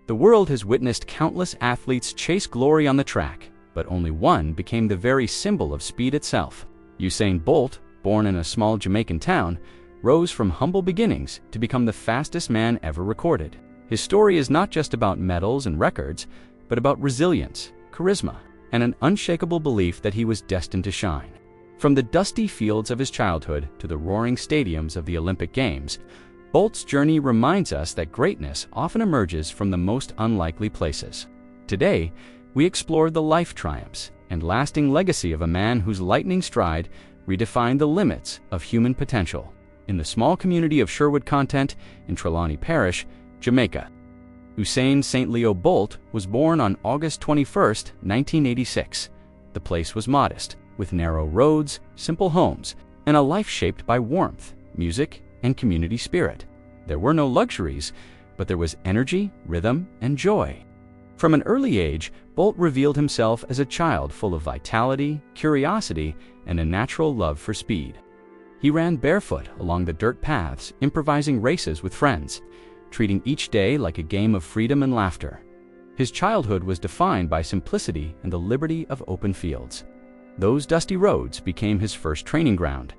The world has witnessed countless athletes chase glory on the track, but only one became the very symbol of speed itself. Usain Bolt, born in a small Jamaican town, rose from humble beginnings to become the fastest man ever recorded. His story is not just about medals and records, but about resilience, charisma, and an unshakable belief that he was destined to shine. From the dusty fields of his childhood to the roaring stadiums of the Olympic Games, Bolt's journey reminds us that greatness often emerges from the most unlikely places. Today, we explore the life triumphs and lasting legacy of a man whose lightning stride redefined the limits of human potential in the small community of Sherwood Content in Trelawney Parish, Jamaica. Usain St. Leo Bolt was born on August 21, 1986. The place was modest, with narrow roads, simple homes, and a life shaped by warmth, music, and community spirit. There were no luxuries, but there was energy, rhythm, and joy. From an early age, Bolt revealed himself as a child full of vitality, curiosity, and a natural love for speed. He ran barefoot along the dirt paths, improvising races with friends, treating each day like a game of freedom and laughter. His childhood was defined by simplicity and the liberty of open fields. Those dusty roads became his first training ground,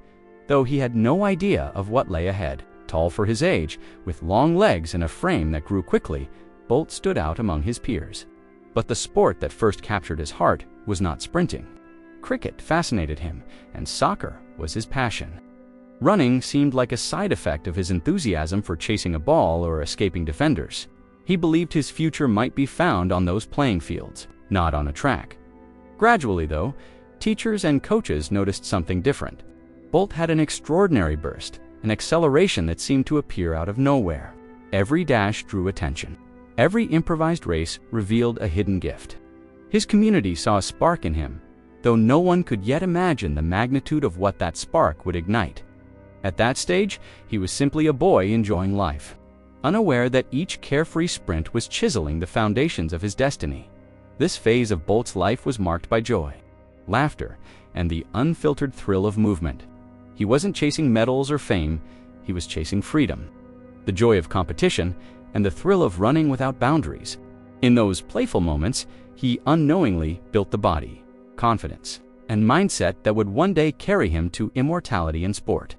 though he had no idea of what lay ahead. Tall for his age, with long legs and a frame that grew quickly, Bolt stood out among his peers. But the sport that first captured his heart was not sprinting. Cricket fascinated him, and soccer was his passion. Running seemed like a side effect of his enthusiasm for chasing a ball or escaping defenders. He believed his future might be found on those playing fields, not on a track. Gradually, though, teachers and coaches noticed something different. Bolt had an extraordinary burst, an acceleration that seemed to appear out of nowhere. Every dash drew attention. Every improvised race revealed a hidden gift. His community saw a spark in him, though no one could yet imagine the magnitude of what that spark would ignite. At that stage, he was simply a boy enjoying life, unaware that each carefree sprint was chiseling the foundations of his destiny. This phase of Bolt's life was marked by joy, laughter, and the unfiltered thrill of movement. He wasn't chasing medals or fame, he was chasing freedom, the joy of competition, and the thrill of running without boundaries. In those playful moments, he unknowingly built the body, confidence, and mindset that would one day carry him to immortality in sport.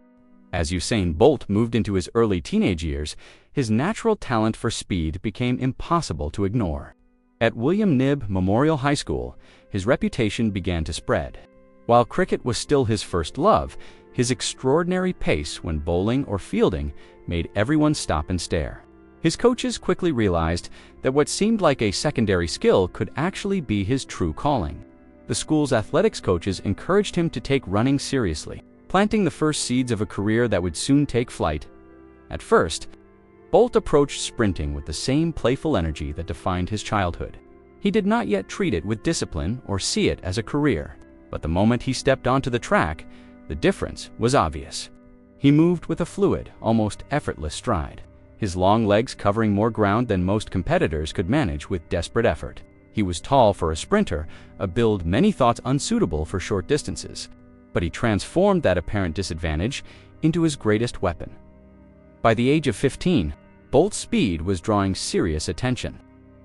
As Usain Bolt moved into his early teenage years, his natural talent for speed became impossible to ignore. At William Knibb Memorial High School, his reputation began to spread. While cricket was still his first love, his extraordinary pace when bowling or fielding made everyone stop and stare. His coaches quickly realized that what seemed like a secondary skill could actually be his true calling. The school's athletics coaches encouraged him to take running seriously, planting the first seeds of a career that would soon take flight. At first, Bolt approached sprinting with the same playful energy that defined his childhood. He did not yet treat it with discipline or see it as a career, but the moment he stepped onto the track, the difference was obvious. He moved with a fluid, almost effortless stride, his long legs covering more ground than most competitors could manage with desperate effort. He was tall for a sprinter, a build many thought unsuitable for short distances, but he transformed that apparent disadvantage into his greatest weapon. By the age of 15, Bolt's speed was drawing serious attention.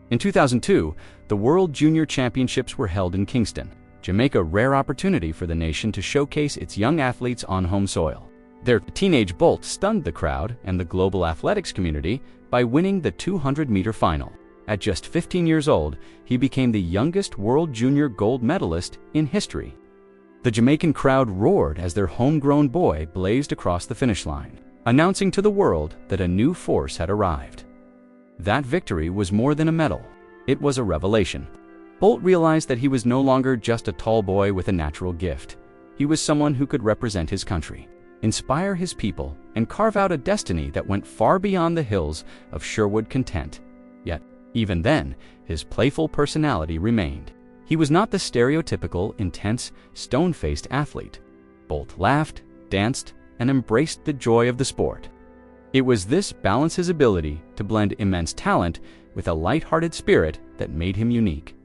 In 2002, the World Junior Championships were held in Kingston, Jamaica, a rare opportunity for the nation to showcase its young athletes on home soil. Their teenage Bolt stunned the crowd and the global athletics community by winning the 200-meter final. At just 15 years old, he became the youngest World Junior gold medalist in history. The Jamaican crowd roared as their homegrown boy blazed across the finish line, announcing to the world that a new force had arrived. That victory was more than a medal. It was a revelation. Bolt realized that he was no longer just a tall boy with a natural gift. He was someone who could represent his country, inspire his people, and carve out a destiny that went far beyond the hills of Sherwood Content. Yet, even then, his playful personality remained. He was not the stereotypical, intense, stone-faced athlete. Bolt laughed, danced, and embraced the joy of the sport. It was this balance's ability to blend immense talent with a light-hearted spirit that made him unique.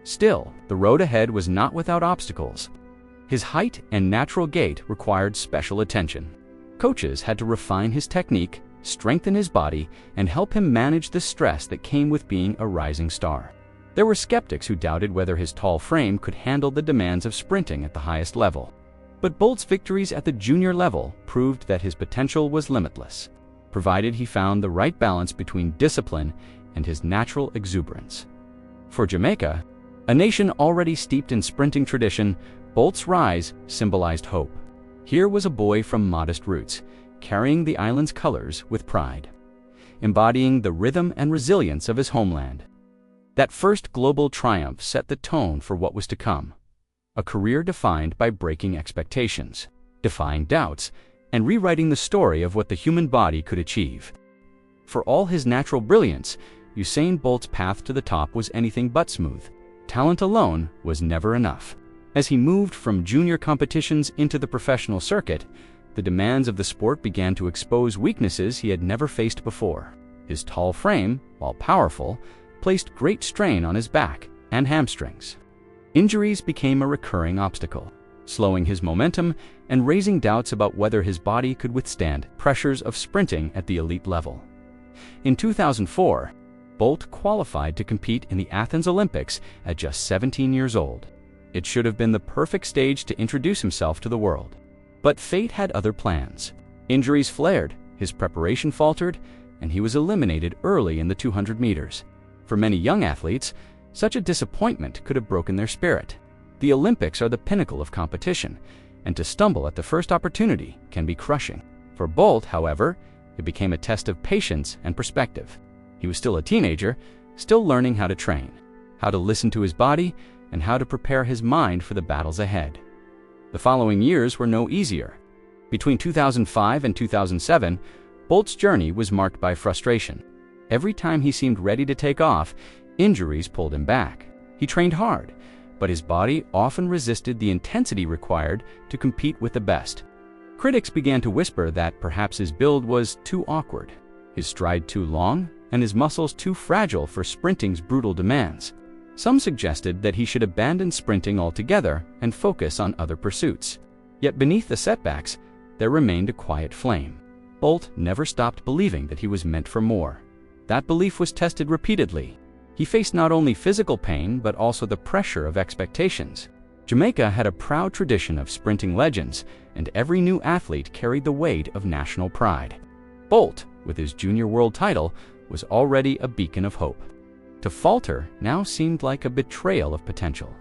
Still, the road ahead was not without obstacles. His height and natural gait required special attention. Coaches had to refine his technique, strengthen his body, and help him manage the stress that came with being a rising star. There were skeptics who doubted whether his tall frame could handle the demands of sprinting at the highest level. But Bolt's victories at the junior level proved that his potential was limitless, provided he found the right balance between discipline and his natural exuberance. For Jamaica, a nation already steeped in sprinting tradition, Bolt's rise symbolized hope. Here was a boy from modest roots, carrying the island's colors with pride, embodying the rhythm and resilience of his homeland. That first global triumph set the tone for what was to come, a career defined by breaking expectations, defying doubts, and rewriting the story of what the human body could achieve. For all his natural brilliance, Usain Bolt's path to the top was anything but smooth. Talent alone was never enough. As he moved from junior competitions into the professional circuit, the demands of the sport began to expose weaknesses he had never faced before. His tall frame, while powerful, placed great strain on his back and hamstrings. Injuries became a recurring obstacle, slowing his momentum and raising doubts about whether his body could withstand pressures of sprinting at the elite level. In 2004, Bolt qualified to compete in the Athens Olympics at just 17 years old. It should have been the perfect stage to introduce himself to the world. But fate had other plans. Injuries flared, his preparation faltered, and he was eliminated early in the 200 meters. For many young athletes, such a disappointment could have broken their spirit. The Olympics are the pinnacle of competition, and to stumble at the first opportunity can be crushing. For Bolt, however, it became a test of patience and perspective. He was still a teenager, still learning how to train, how to listen to his body, and how to prepare his mind for the battles ahead. The following years were no easier. Between 2005 and 2007, Bolt's journey was marked by frustration. Every time he seemed ready to take off, injuries pulled him back. He trained hard, but his body often resisted the intensity required to compete with the best. Critics began to whisper that perhaps his build was too awkward, his stride too long, and his muscles too fragile for sprinting's brutal demands. Some suggested that he should abandon sprinting altogether and focus on other pursuits. Yet beneath the setbacks, there remained a quiet flame. Bolt never stopped believing that he was meant for more. That belief was tested repeatedly. He faced not only physical pain, but also the pressure of expectations. Jamaica had a proud tradition of sprinting legends, and every new athlete carried the weight of national pride. Bolt, with his junior world title, was already a beacon of hope. To falter now seemed like a betrayal of potential.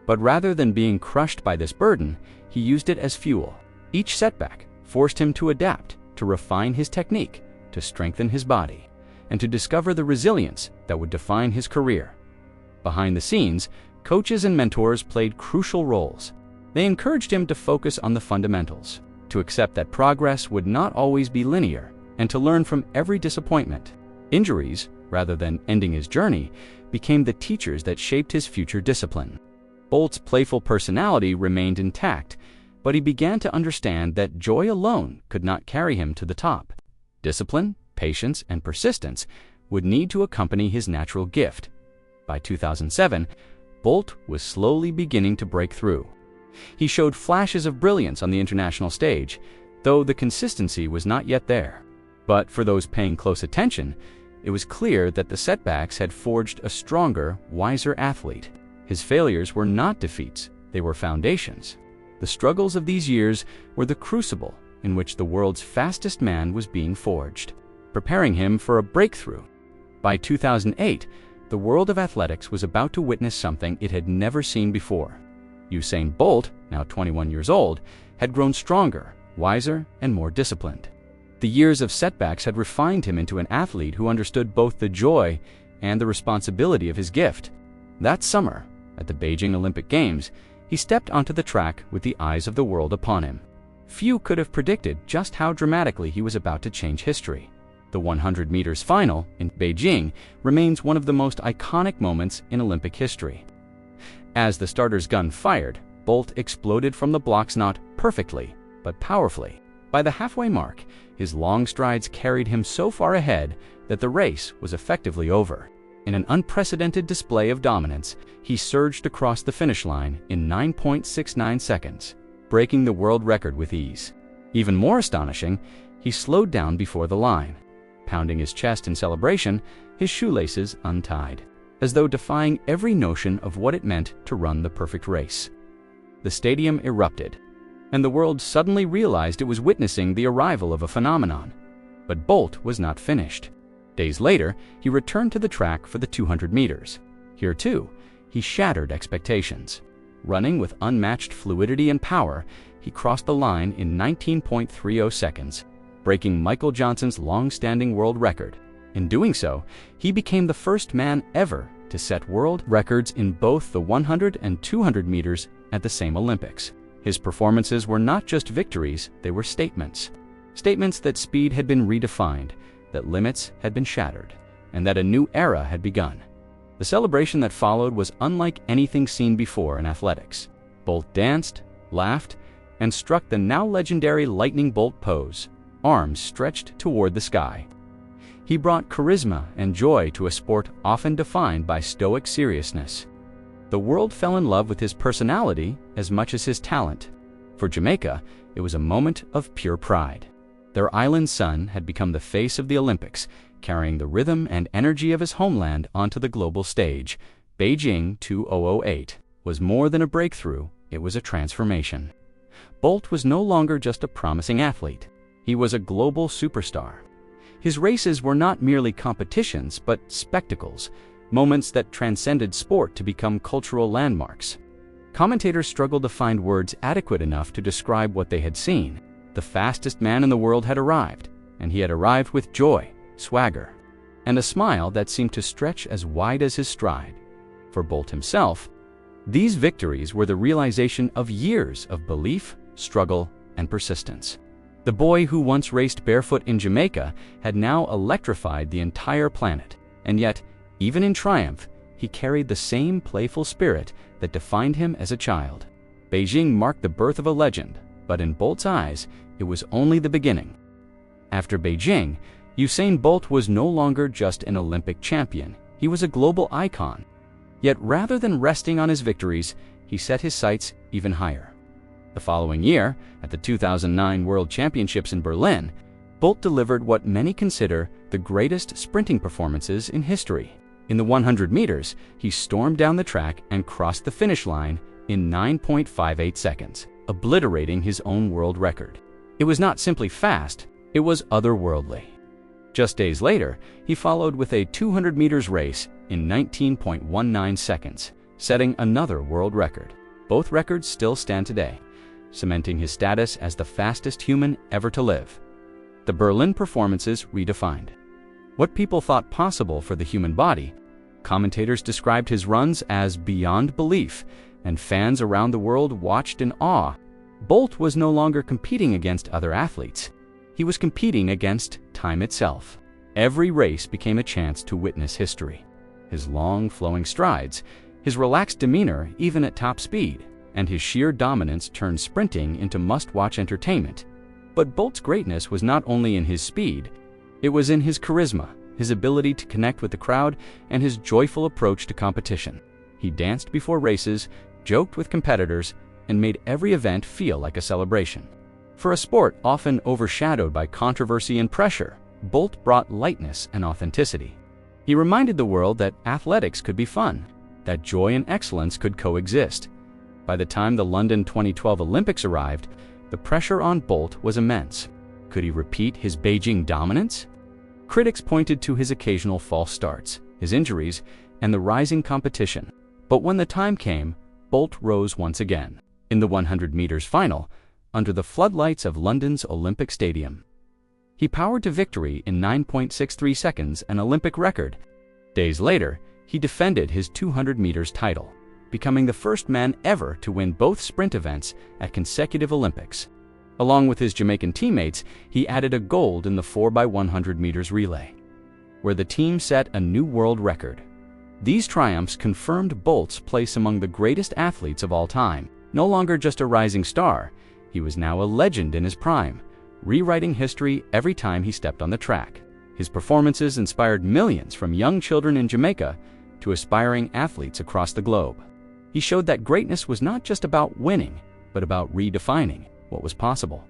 But rather than being crushed by this burden, he used it as fuel. Each setback forced him to adapt, to refine his technique, to strengthen his body, and to discover the resilience that would define his career. Behind the scenes, coaches and mentors played crucial roles. They encouraged him to focus on the fundamentals, to accept that progress would not always be linear, and to learn from every disappointment. Injuries, rather than ending his journey, became the teachers that shaped his future discipline. Bolt's playful personality remained intact, but he began to understand that joy alone could not carry him to the top. Discipline, patience, and persistence would need to accompany his natural gift. By 2007, Bolt was slowly beginning to break through. He showed flashes of brilliance on the international stage, though the consistency was not yet there. But for those paying close attention, it was clear that the setbacks had forged a stronger, wiser athlete. His failures were not defeats, they were foundations. The struggles of these years were the crucible in which the world's fastest man was being forged, preparing him for a breakthrough. By 2008, the world of athletics was about to witness something it had never seen before. Usain Bolt, now 21 years old, had grown stronger, wiser, and more disciplined. The years of setbacks had refined him into an athlete who understood both the joy and the responsibility of his gift. That summer, at the Beijing Olympic Games, he stepped onto the track with the eyes of the world upon him. Few could have predicted just how dramatically he was about to change history. The 100 meters final in Beijing remains one of the most iconic moments in Olympic history. As the starter's gun fired, Bolt exploded from the blocks not perfectly, but powerfully. By the halfway mark, his long strides carried him so far ahead that the race was effectively over. In an unprecedented display of dominance, he surged across the finish line in 9.69 seconds, breaking the world record with ease. Even more astonishing, he slowed down before the line. pounding his chest in celebration, his shoelaces untied, as though defying every notion of what it meant to run the perfect race. The stadium erupted, and the world suddenly realized it was witnessing the arrival of a phenomenon. But Bolt was not finished. Days later, he returned to the track for the 200 meters. Here too, he shattered expectations. Running with unmatched fluidity and power, he crossed the line in 19.30 seconds, breaking Michael Johnson's long-standing world record. In doing so, he became the first man ever to set world records in both the 100 and 200 meters at the same Olympics. His performances were not just victories, they were statements. Statements that speed had been redefined, that limits had been shattered, and that a new era had begun. The celebration that followed was unlike anything seen before in athletics. Bolt danced, laughed, and struck the now legendary lightning bolt pose, arms stretched toward the sky. He brought charisma and joy to a sport often defined by stoic seriousness. The world fell in love with his personality as much as his talent. For Jamaica, it was a moment of pure pride. Their island son had become the face of the Olympics, carrying the rhythm and energy of his homeland onto the global stage. Beijing 2008 was more than a breakthrough, it was a transformation. Bolt was no longer just a promising athlete. He was a global superstar. His races were not merely competitions, but spectacles, moments that transcended sport to become cultural landmarks. Commentators struggled to find words adequate enough to describe what they had seen. The fastest man in the world had arrived, and he had arrived with joy, swagger, and a smile that seemed to stretch as wide as his stride. For Bolt himself, these victories were the realization of years of belief, struggle, and persistence. The boy who once raced barefoot in Jamaica had now electrified the entire planet, and yet, even in triumph, he carried the same playful spirit that defined him as a child. Beijing marked the birth of a legend, but in Bolt's eyes, it was only the beginning. After Beijing, Usain Bolt was no longer just an Olympic champion, he was a global icon. Yet rather than resting on his victories, he set his sights even higher. The following year, at the 2009 World Championships in Berlin, Bolt delivered what many consider the greatest sprinting performances in history. In the 100 meters, he stormed down the track and crossed the finish line in 9.58 seconds, obliterating his own world record. It was not simply fast, it was otherworldly. Just days later, he followed with a 200 meters race in 19.19 seconds, setting another world record. Both records still stand today, cementing his status as the fastest human ever to live. The Berlin performances redefined what people thought possible for the human body. Commentators described his runs as beyond belief, and fans around the world watched in awe. Bolt was no longer competing against other athletes. He was competing against time itself. Every race became a chance to witness history. His long, flowing strides, his relaxed demeanor even at top speed, and his sheer dominance turned sprinting into must-watch entertainment. But Bolt's greatness was not only in his speed, it was in his charisma, his ability to connect with the crowd, and his joyful approach to competition. He danced before races, joked with competitors, and made every event feel like a celebration. For a sport often overshadowed by controversy and pressure, Bolt brought lightness and authenticity. He reminded the world that athletics could be fun, that joy and excellence could coexist. By the time the London 2012 Olympics arrived, the pressure on Bolt was immense. Could he repeat his Beijing dominance? Critics pointed to his occasional false starts, his injuries, and the rising competition. But when the time came, Bolt rose once again. In the 100 meters final, under the floodlights of London's Olympic Stadium. He powered to victory in 9.63 seconds, an Olympic record. Days later, he defended his 200 meters title, becoming the first man ever to win both sprint events at consecutive Olympics. Along with his Jamaican teammates, he added a gold in the 4x100 meters relay, where the team set a new world record. These triumphs confirmed Bolt's place among the greatest athletes of all time. No longer just a rising star, he was now a legend in his prime, rewriting history every time he stepped on the track. His performances inspired millions from young children in Jamaica to aspiring athletes across the globe. He showed that greatness was not just about winning, but about redefining what was possible.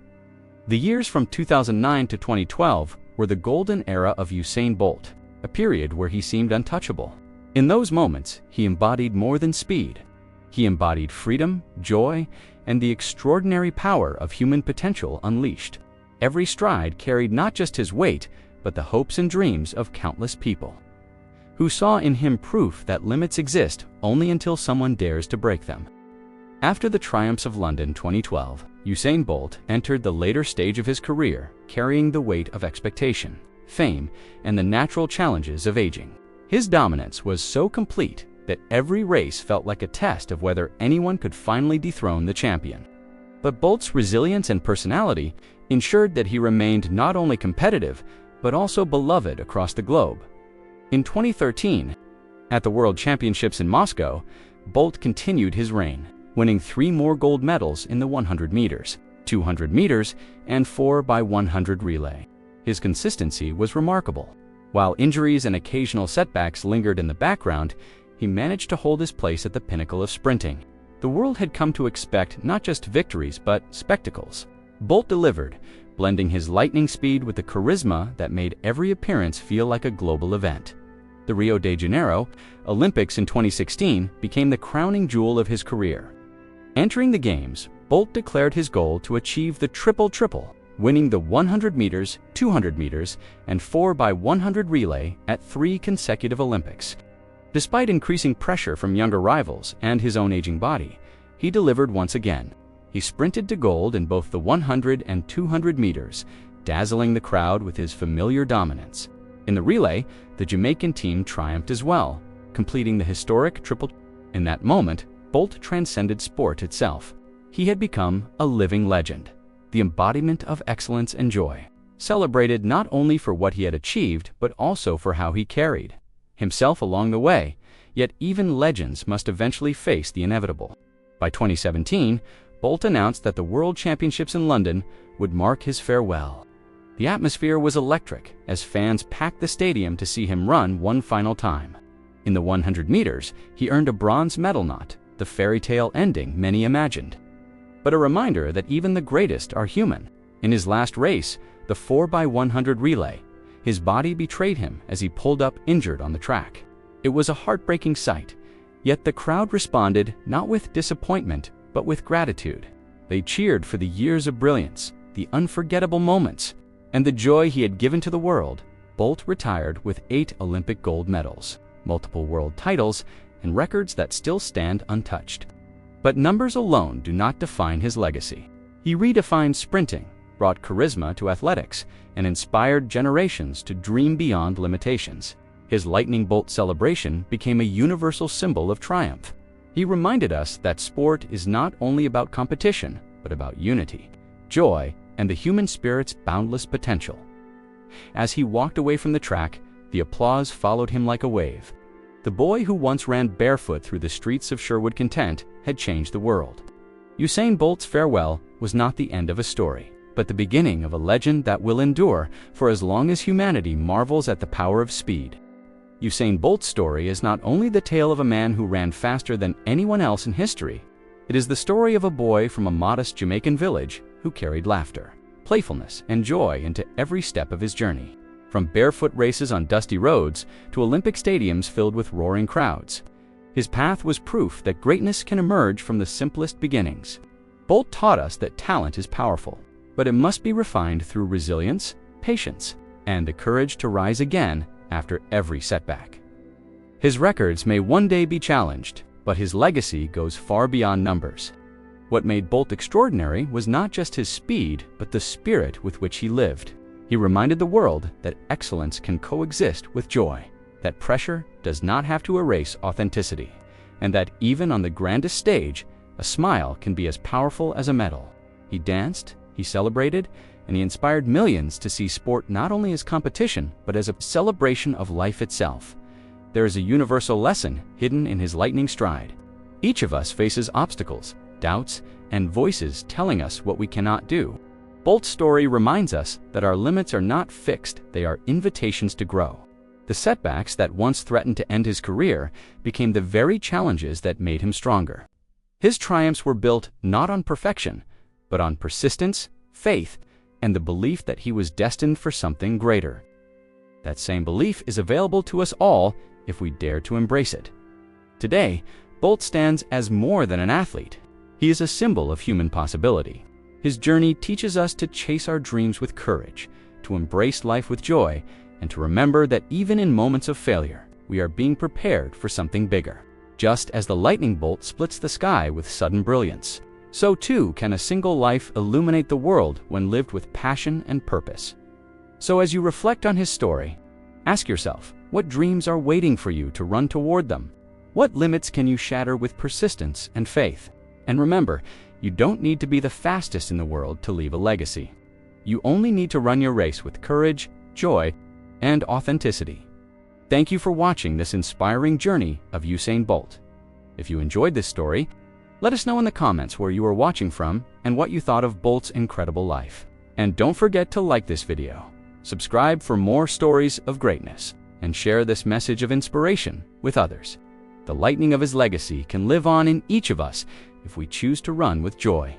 The years from 2009 to 2012 were the golden era of Usain Bolt, a period where he seemed untouchable. In those moments, he embodied more than speed. He embodied freedom, joy, and the extraordinary power of human potential unleashed. Every stride carried not just his weight, but the hopes and dreams of countless people, who saw in him proof that limits exist only until someone dares to break them. After the triumphs of London 2012, Usain Bolt entered the later stage of his career, carrying the weight of expectation, fame, and the natural challenges of aging. His dominance was so complete that every race felt like a test of whether anyone could finally dethrone the champion. But Bolt's resilience and personality ensured that he remained not only competitive, but also beloved across the globe. In 2013, at the World Championships in Moscow, Bolt continued his reign, winning 3 more gold medals in the 100 meters, 200 meters, and 4x100 relay. His consistency was remarkable. While injuries and occasional setbacks lingered in the background, he managed to hold his place at the pinnacle of sprinting. The world had come to expect not just victories, but spectacles. Bolt delivered, blending his lightning speed with the charisma that made every appearance feel like a global event. The Rio de Janeiro Olympics in 2016 became the crowning jewel of his career. Entering the Games, Bolt declared his goal to achieve the triple-triple, winning the 100 meters, 200 meters, and 4x100 relay at 3 consecutive Olympics. Despite increasing pressure from younger rivals and his own aging body, he delivered once again. He sprinted to gold in both the 100 and 200 meters, dazzling the crowd with his familiar dominance. In the relay, the Jamaican team triumphed as well, completing the historic triple. In that moment, Bolt transcended sport itself. He had become a living legend, the embodiment of excellence and joy, celebrated not only for what he had achieved, but also for how he carried himself along the way. Yet even legends must eventually face the inevitable. By 2017, Bolt announced that the World Championships in London would mark his farewell. The atmosphere was electric as fans packed the stadium to see him run one final time. In the 100 meters, he earned a bronze medal, not the fairy tale ending many imagined, but a reminder that even the greatest are human. In his last race, the 4x100 relay, his body betrayed him as he pulled up injured on the track. It was a heartbreaking sight, yet the crowd responded not with disappointment, but with gratitude. They cheered for the years of brilliance, the unforgettable moments, and the joy he had given to the world. Bolt retired with 8 Olympic gold medals, multiple world titles, and records that still stand untouched. But numbers alone do not define his legacy. He redefined sprinting, brought charisma to athletics, and inspired generations to dream beyond limitations. His lightning bolt celebration became a universal symbol of triumph. He reminded us that sport is not only about competition, but about unity, joy, and the human spirit's boundless potential. As he walked away from the track, the applause followed him like a wave. The boy who once ran barefoot through the streets of Sherwood Content had changed the world. Usain Bolt's farewell was not the end of a story, but the beginning of a legend that will endure for as long as humanity marvels at the power of speed. Usain Bolt's story is not only the tale of a man who ran faster than anyone else in history, it is the story of a boy from a modest Jamaican village who carried laughter, playfulness, and joy into every step of his journey. From barefoot races on dusty roads to Olympic stadiums filled with roaring crowds, his path was proof that greatness can emerge from the simplest beginnings. Bolt taught us that talent is powerful, but it must be refined through resilience, patience, and the courage to rise again after every setback. His records may one day be challenged, but his legacy goes far beyond numbers. What made Bolt extraordinary was not just his speed, but the spirit with which he lived. He reminded the world that excellence can coexist with joy, that pressure does not have to erase authenticity, and that even on the grandest stage, a smile can be as powerful as a medal. He danced, he celebrated, and he inspired millions to see sport not only as competition, but as a celebration of life itself. There is a universal lesson hidden in his lightning stride. Each of us faces obstacles, doubts, and voices telling us what we cannot do. Bolt's story reminds us that our limits are not fixed, they are invitations to grow. The setbacks that once threatened to end his career became the very challenges that made him stronger. His triumphs were built not on perfection, but on persistence, faith, and the belief that he was destined for something greater. That same belief is available to us all if we dare to embrace it. Today, Bolt stands as more than an athlete. He is a symbol of human possibility. His journey teaches us to chase our dreams with courage, to embrace life with joy, and to remember that even in moments of failure, we are being prepared for something bigger. Just as the lightning bolt splits the sky with sudden brilliance, so too can a single life illuminate the world when lived with passion and purpose. So as you reflect on his story, ask yourself, what dreams are waiting for you to run toward them? What limits can you shatter with persistence and faith? And remember, you don't need to be the fastest in the world to leave a legacy. You only need to run your race with courage, joy, and authenticity. Thank you for watching this inspiring journey of Usain Bolt. If you enjoyed this story, let us know in the comments where you are watching from and what you thought of Bolt's incredible life. And don't forget to like this video, subscribe for more stories of greatness, and share this message of inspiration with others. The lightning of his legacy can live on in each of us if we choose to run with joy.